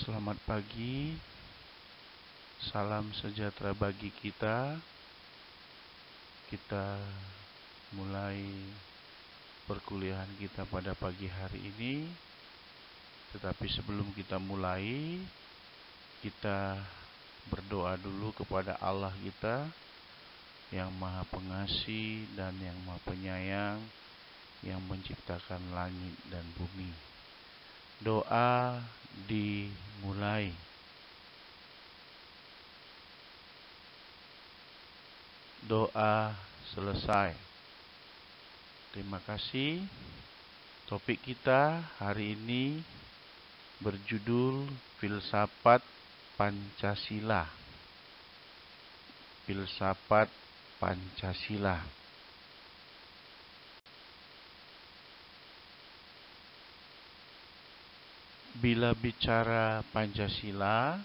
Selamat pagi, salam sejahtera bagi kita. Kita mulai perkuliahan kita pada pagi hari ini. Tetapi sebelum kita mulai, kita berdoa dulu kepada Allah kita yang Maha Pengasih dan yang Maha Penyayang, yang menciptakan langit dan bumi. Doa dimulai. Doa selesai. Terima kasih. Topik kita hari ini berjudul Filsafat Pancasila. Filsafat Pancasila. Bila bicara Pancasila,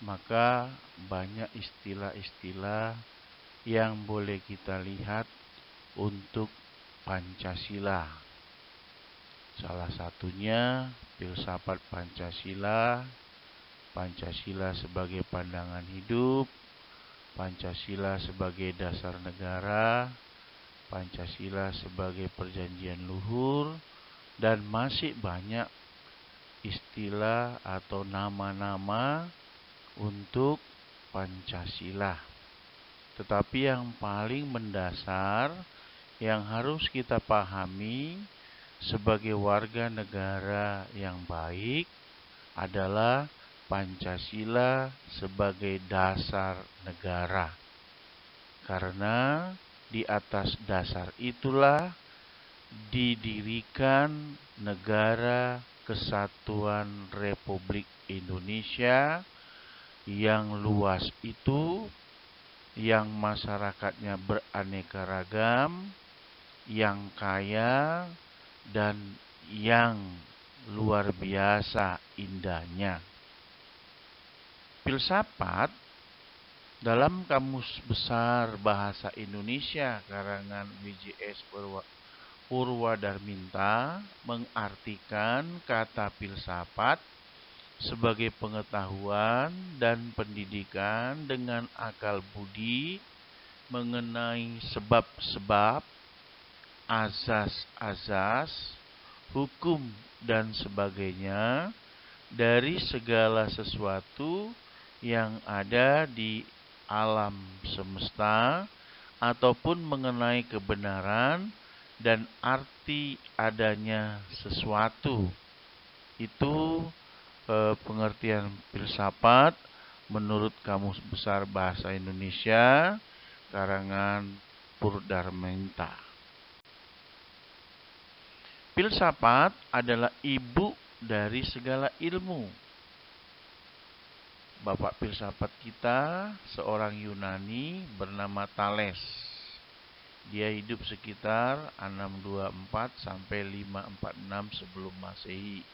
maka banyak istilah-istilah yang boleh kita lihat untuk Pancasila. Salah satunya filsafat Pancasila, Pancasila sebagai pandangan hidup, Pancasila sebagai dasar negara, Pancasila sebagai perjanjian luhur, dan masih banyak istilah atau nama-nama untuk Pancasila. Tetapi yang paling mendasar yang harus kita pahami sebagai warga negara yang baik adalah Pancasila sebagai dasar negara. Karena di atas dasar itulah didirikan Negara Kesatuan Republik Indonesia yang luas itu, yang masyarakatnya beraneka ragam, yang kaya, dan yang luar biasa indahnya. Filsafat dalam Kamus Besar Bahasa Indonesia karangan W.J.S. Purwadarminta mengartikan kata filsafat sebagai pengetahuan dan pendidikan dengan akal budi mengenai sebab-sebab, azas-azas, hukum, dan sebagainya dari segala sesuatu yang ada di alam semesta ataupun mengenai kebenaran dan arti adanya sesuatu. Itu pengertian filsafat menurut Kamus Besar Bahasa Indonesia karangan Purwadarminta. Filsafat adalah ibu dari segala ilmu. Bapak filsafat kita seorang Yunani bernama Thales. Dia hidup sekitar 624 sampai 546 sebelum Masehi.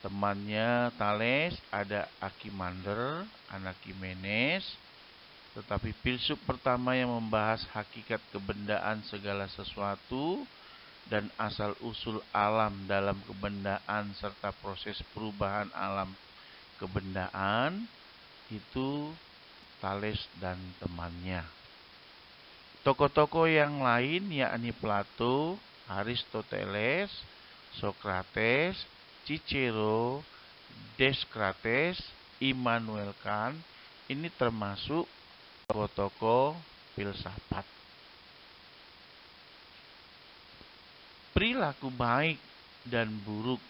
Temannya Thales ada Archimander, Anaximenes, tetapi filsuf pertama yang membahas hakikat kebendaan segala sesuatu dan asal-usul alam dalam kebendaan serta proses perubahan alam kebendaan itu Thales dan temannya. Tokoh-tokoh yang lain yakni Plato, Aristoteles, Socrates, Cicero, Descartes, Immanuel Kant, ini termasuk tokoh-tokoh filsafat. Perilaku baik dan buruk,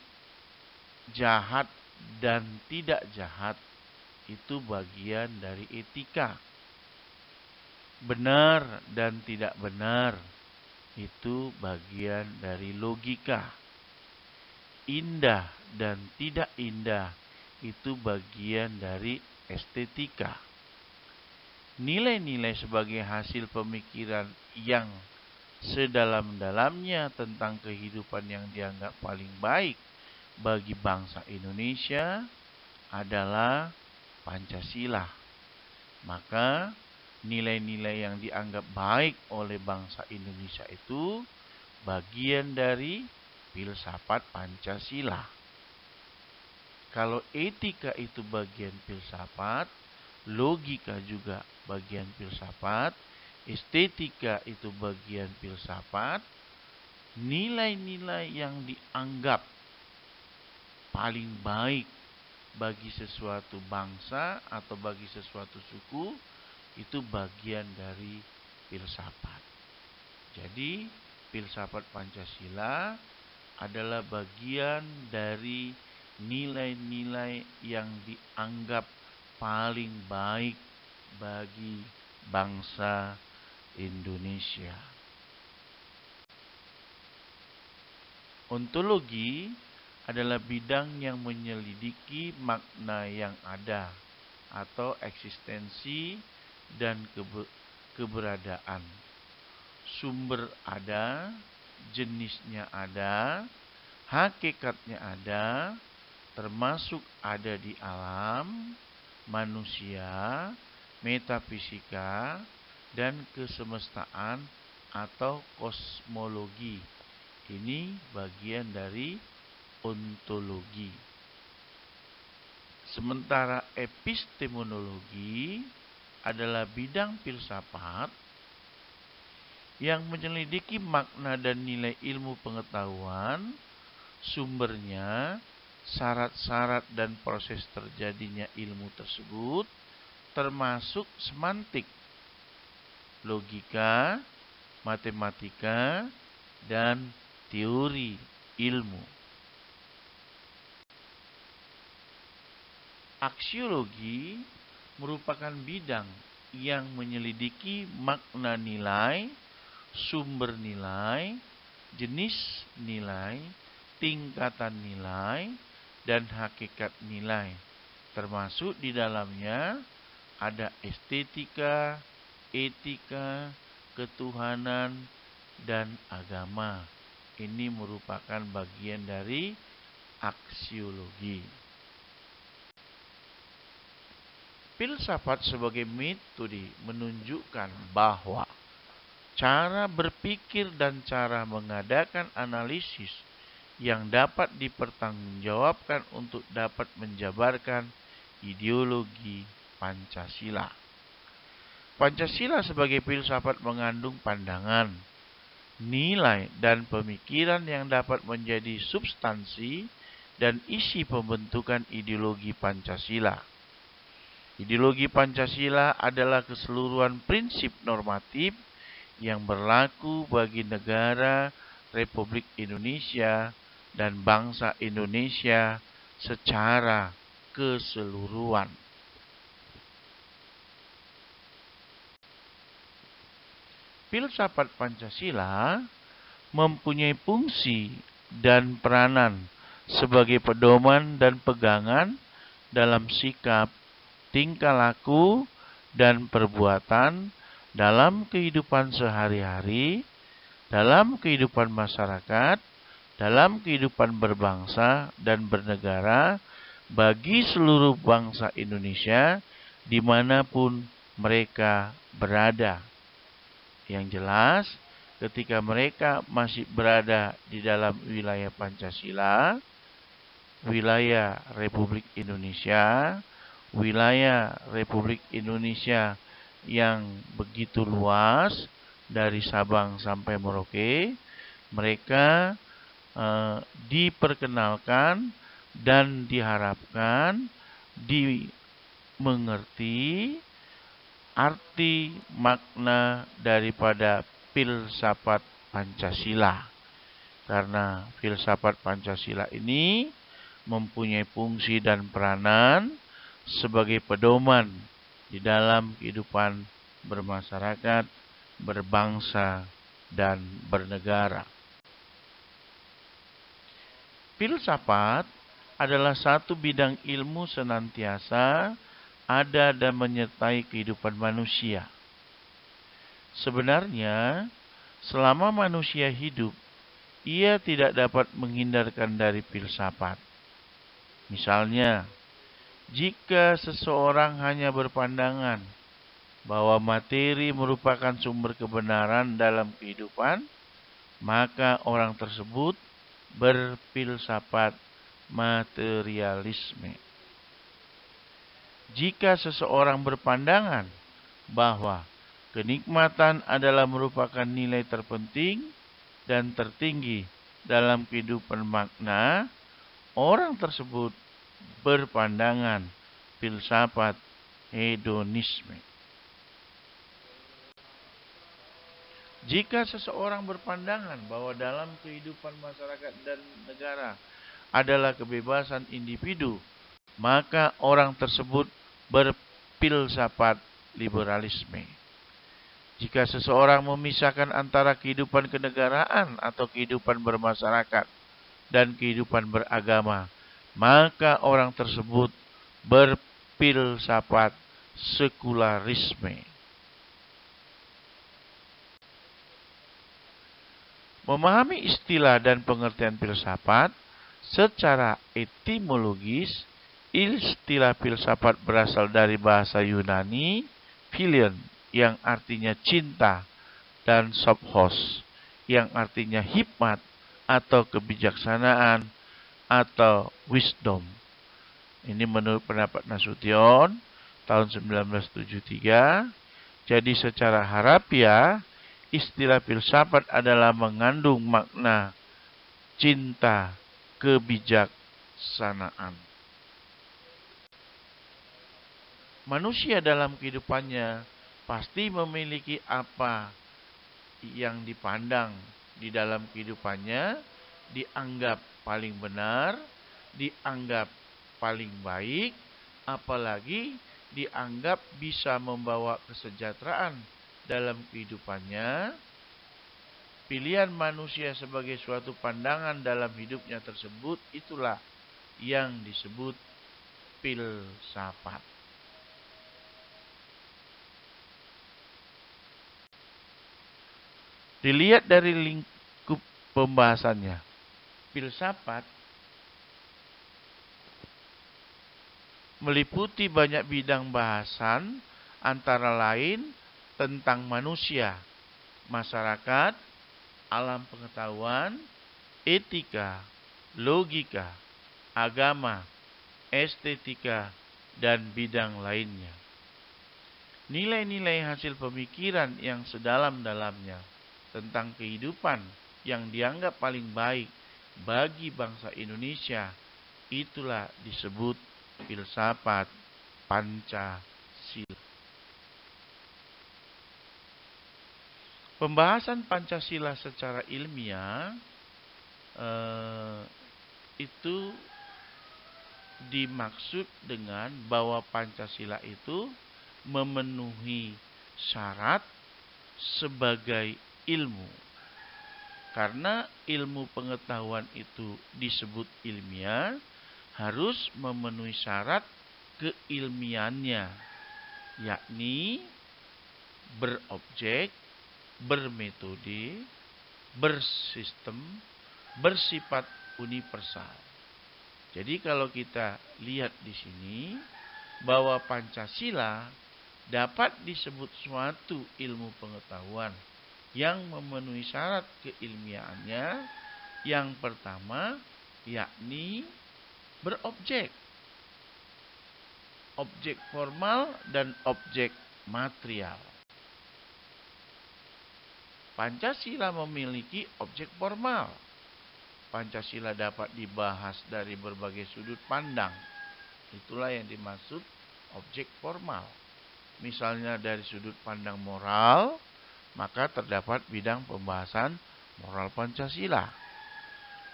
jahat dan tidak jahat, itu bagian dari etika. Benar dan tidak benar, itu bagian dari logika. Indah dan tidak indah, itu bagian dari estetika. Nilai-nilai sebagai hasil pemikiran yang sedalam-dalamnya tentang kehidupan yang dianggap paling baik bagi bangsa Indonesia adalah Pancasila. Maka nilai-nilai yang dianggap baik oleh bangsa Indonesia itu bagian dari filsafat Pancasila. Kalau etika itu bagian filsafat, logika juga bagian filsafat, estetika itu bagian filsafat, nilai-nilai yang dianggap paling baik bagi sesuatu bangsa atau bagi sesuatu suku itu bagian dari filsafat. Jadi, filsafat Pancasila adalah bagian dari nilai-nilai yang dianggap paling baik bagi bangsa Indonesia. Ontologi adalah bidang yang menyelidiki makna yang ada atau eksistensi dan keberadaan. Sumber ada, jenisnya ada, hakikatnya ada, termasuk ada di alam, manusia, metafisika, dan kesemestaan atau kosmologi. Ini bagian dari ontologi. Sementara epistemologi adalah bidang filsafat yang menyelidiki makna dan nilai ilmu pengetahuan, sumbernya, syarat-syarat dan proses terjadinya ilmu tersebut, termasuk semantik, logika, matematika, dan teori ilmu. Aksiologi merupakan bidang yang menyelidiki makna nilai, sumber nilai, jenis nilai, tingkatan nilai, dan hakikat nilai. Termasuk di dalamnya ada estetika, etika, ketuhanan, dan agama. Ini merupakan bagian dari aksiologi. Filsafat sebagai metode menunjukkan bahwa cara berpikir dan cara mengadakan analisis yang dapat dipertanggungjawabkan untuk dapat menjabarkan ideologi Pancasila. Pancasila sebagai filsafat mengandung pandangan, nilai, dan pemikiran yang dapat menjadi substansi dan isi pembentukan ideologi Pancasila. Ideologi Pancasila adalah keseluruhan prinsip normatif yang berlaku bagi negara Republik Indonesia dan bangsa Indonesia secara keseluruhan. Filsafat Pancasila mempunyai fungsi dan peranan sebagai pedoman dan pegangan dalam sikap, tingkah laku, dan perbuatan dalam kehidupan sehari-hari, dalam kehidupan masyarakat, dalam kehidupan berbangsa dan bernegara bagi seluruh bangsa Indonesia dimanapun mereka berada. Yang jelas, ketika mereka masih berada di dalam wilayah Pancasila, wilayah Republik Indonesia, yang begitu luas dari Sabang sampai Merauke, mereka diperkenalkan dan diharapkan dimengerti arti makna daripada filsafat Pancasila. Karena filsafat Pancasila ini mempunyai fungsi dan peranan sebagai pedoman di dalam kehidupan bermasyarakat, berbangsa, dan bernegara. Filsafat adalah satu bidang ilmu senantiasa ada dan menyertai kehidupan manusia. Sebenarnya, selama manusia hidup, ia tidak dapat menghindarkan dari filsafat. Misalnya, jika seseorang hanya berpandangan bahwa materi merupakan sumber kebenaran dalam kehidupan, maka orang tersebut berfilsafat materialisme. Jika seseorang berpandangan bahwa kenikmatan adalah merupakan nilai terpenting dan tertinggi dalam kehidupan makna, orang tersebut berpandangan filsafat hedonisme. Jika seseorang berpandangan bahwa dalam kehidupan masyarakat dan negara adalah kebebasan individu, maka orang tersebut berfilsafat liberalisme. Jika seseorang memisahkan antara kehidupan kenegaraan atau kehidupan bermasyarakat dan kehidupan beragama, maka orang tersebut berfilsafat sekularisme. Memahami istilah dan pengertian filsafat secara etimologis, istilah filsafat berasal dari bahasa Yunani, philion, yang artinya cinta, dan sophos, yang artinya hikmat atau kebijaksanaan atau wisdom. Ini menurut pendapat Nasution tahun 1973. Jadi secara harafiah, istilah filsafat adalah mengandung makna cinta, kebijaksanaan. Manusia dalam kehidupannya pasti memiliki apa yang dipandang di dalam kehidupannya dianggap paling benar, dianggap paling baik, apalagi dianggap bisa membawa kesejahteraan dalam kehidupannya. Pilihan manusia sebagai suatu pandangan dalam hidupnya tersebut, itulah yang disebut filsafat. Dilihat dari lingkup pembahasannya, filsafat meliputi banyak bidang bahasan, antara lain tentang manusia, masyarakat, alam pengetahuan, etika, logika, agama, estetika, dan bidang lainnya. Nilai-nilai hasil pemikiran yang sedalam-dalamnya tentang kehidupan yang dianggap paling baik bagi bangsa Indonesia, itulah disebut filsafat Pancasila. Pembahasan Pancasila secara ilmiah itu dimaksud dengan bahwa Pancasila itu memenuhi syarat sebagai ilmu. Karena ilmu pengetahuan itu disebut ilmiah, harus memenuhi syarat keilmiannya, yakni berobjek, bermetode, bersistem, bersifat universal. Jadi kalau kita lihat di sini bahwa Pancasila dapat disebut suatu ilmu pengetahuan yang memenuhi syarat keilmiahannya. Yang pertama yakni berobjek, objek formal dan objek material. Pancasila memiliki objek formal. Pancasila dapat dibahas dari berbagai sudut pandang. Itulah yang dimaksud objek formal. Misalnya dari sudut pandang moral, maka terdapat bidang pembahasan moral Pancasila.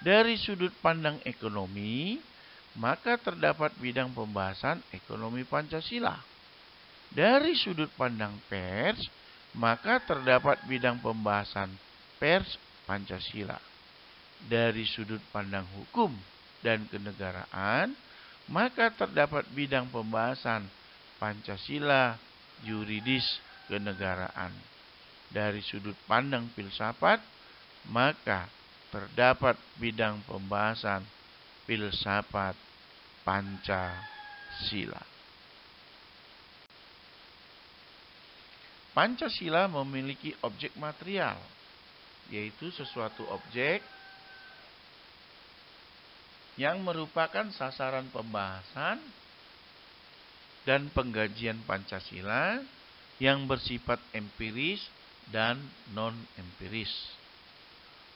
Dari sudut pandang ekonomi, maka terdapat bidang pembahasan ekonomi Pancasila. Dari sudut pandang pers, maka terdapat bidang pembahasan pers Pancasila. Dari sudut pandang hukum dan kenegaraan, maka terdapat bidang pembahasan Pancasila yuridis kenegaraan. Dari sudut pandang filsafat, maka terdapat bidang pembahasan filsafat Pancasila. Pancasila memiliki objek material, yaitu sesuatu objek yang merupakan sasaran pembahasan dan pengkajian Pancasila yang bersifat empiris dan non-empiris.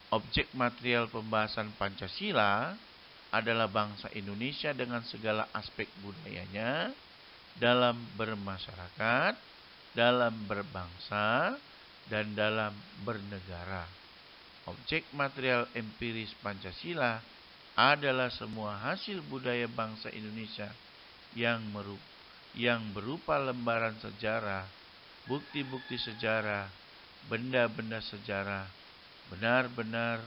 Objek material pembahasan Pancasila adalah bangsa Indonesia dengan segala aspek budayanya dalam bermasyarakat, dalam berbangsa, dan dalam bernegara. Objek material empiris Pancasila adalah semua hasil budaya bangsa Indonesia yang berupa lembaran sejarah, bukti-bukti sejarah, benda-benda sejarah, benar-benar,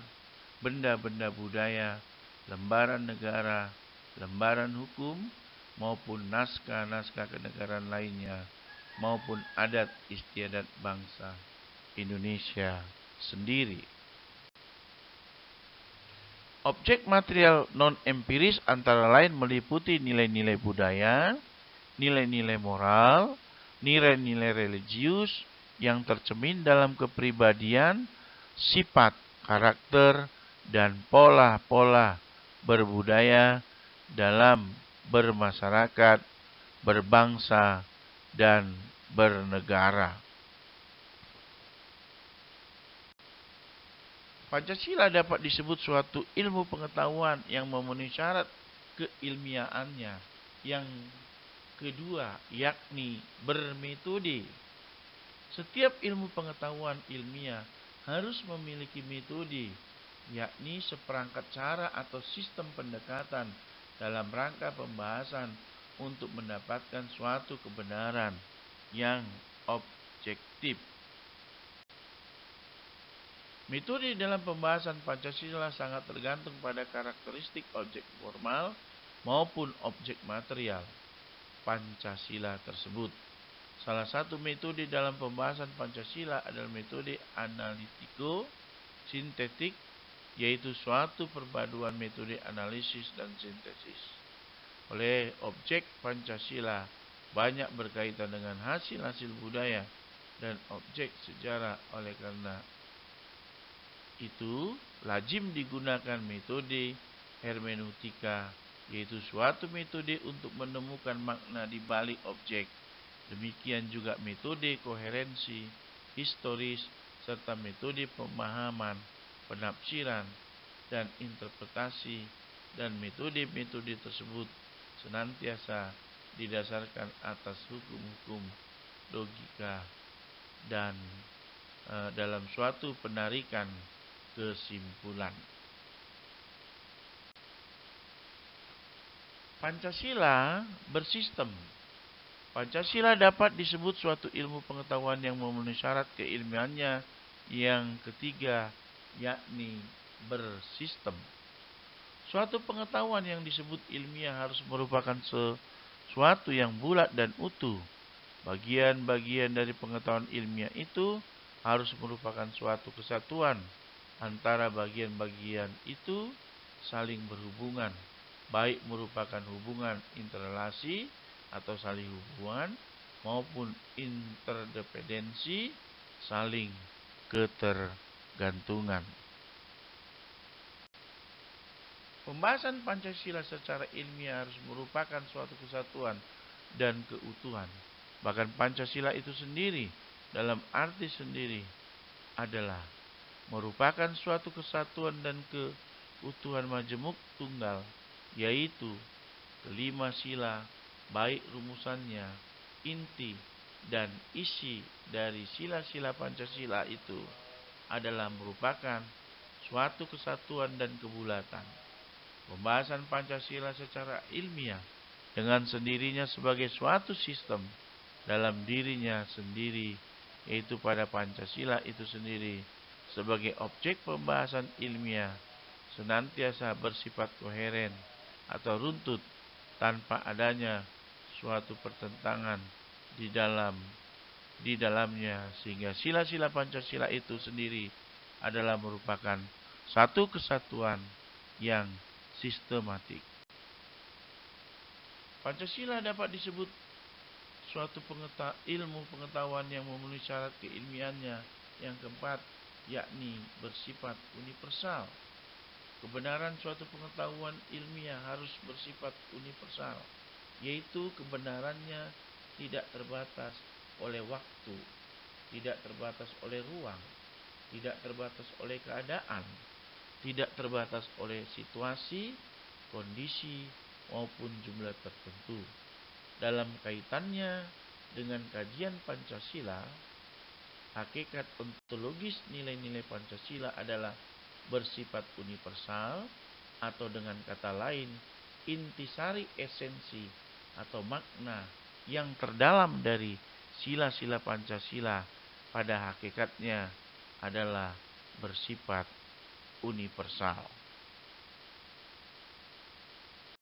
benda-benda budaya, lembaran negara, lembaran hukum, maupun naskah-naskah kenegaraan lainnya, maupun adat istiadat bangsa Indonesia sendiri. Objek material non-empiris antara lain meliputi nilai-nilai budaya, nilai-nilai moral, nilai-nilai religius yang tercermin dalam kepribadian, sifat, karakter, dan pola-pola berbudaya dalam bermasyarakat, berbangsa, dan bernegara. Pancasila dapat disebut suatu ilmu pengetahuan yang memenuhi syarat keilmiahannya. Yang kedua, yakni bermetode. Setiap ilmu pengetahuan ilmiah harus memiliki metode, yakni seperangkat cara atau sistem pendekatan dalam rangka pembahasan untuk mendapatkan suatu kebenaran yang objektif. Metode dalam pembahasan Pancasila sangat tergantung pada karakteristik objek formal maupun objek material Pancasila tersebut. Salah satu metode dalam pembahasan Pancasila adalah metode analitiko-sintetik, yaitu suatu perpaduan metode analisis dan sintesis. Oleh objek Pancasila banyak berkaitan dengan hasil-hasil budaya dan objek sejarah. Oleh karena itu, lazim digunakan metode hermeneutika, yaitu suatu metode untuk menemukan makna di balik objek. Demikian juga metode koherensi, historis, serta metode pemahaman, penafsiran, dan interpretasi, dan metode-metode tersebut senantiasa didasarkan atas hukum-hukum logika dan dalam suatu penarikan kesimpulan. Pancasila bersistem. Pancasila dapat disebut suatu ilmu pengetahuan yang memenuhi syarat keilmiahannya. Yang ketiga, yakni bersistem. Suatu pengetahuan yang disebut ilmiah harus merupakan sesuatu yang bulat dan utuh. Bagian-bagian dari pengetahuan ilmiah itu harus merupakan suatu kesatuan. Antara bagian-bagian itu saling berhubungan, baik merupakan hubungan interrelasi atau saling hubungan, maupun interdependensi, saling ketergantungan. Pembahasan Pancasila secara ilmiah harus merupakan suatu kesatuan dan keutuhan. Bahkan Pancasila itu sendiri dalam arti sendiri adalah merupakan suatu kesatuan dan keutuhan majemuk tunggal, yaitu kelima sila, baik rumusannya, inti, dan isi dari sila-sila Pancasila itu adalah merupakan suatu kesatuan dan kebulatan. Pembahasan Pancasila secara ilmiah dengan sendirinya sebagai suatu sistem dalam dirinya sendiri, yaitu pada Pancasila itu sendiri sebagai objek pembahasan ilmiah senantiasa bersifat koheren atau runtut tanpa adanya suatu pertentangan di dalamnya, sehingga sila-sila Pancasila itu sendiri adalah merupakan satu kesatuan yang sistematik. Pancasila dapat disebut suatu ilmu pengetahuan yang memenuhi syarat keilmiahannya. Yang keempat, yakni bersifat universal. Kebenaran suatu pengetahuan ilmiah harus bersifat universal, yaitu kebenarannya tidak terbatas oleh waktu, tidak terbatas oleh ruang, tidak terbatas oleh keadaan, tidak terbatas oleh situasi, kondisi, maupun jumlah tertentu. Dalam kaitannya dengan kajian Pancasila, hakikat ontologis nilai-nilai Pancasila adalah bersifat universal, atau dengan kata lain, intisari esensi atau makna yang terdalam dari sila-sila Pancasila pada hakikatnya adalah bersifat universal.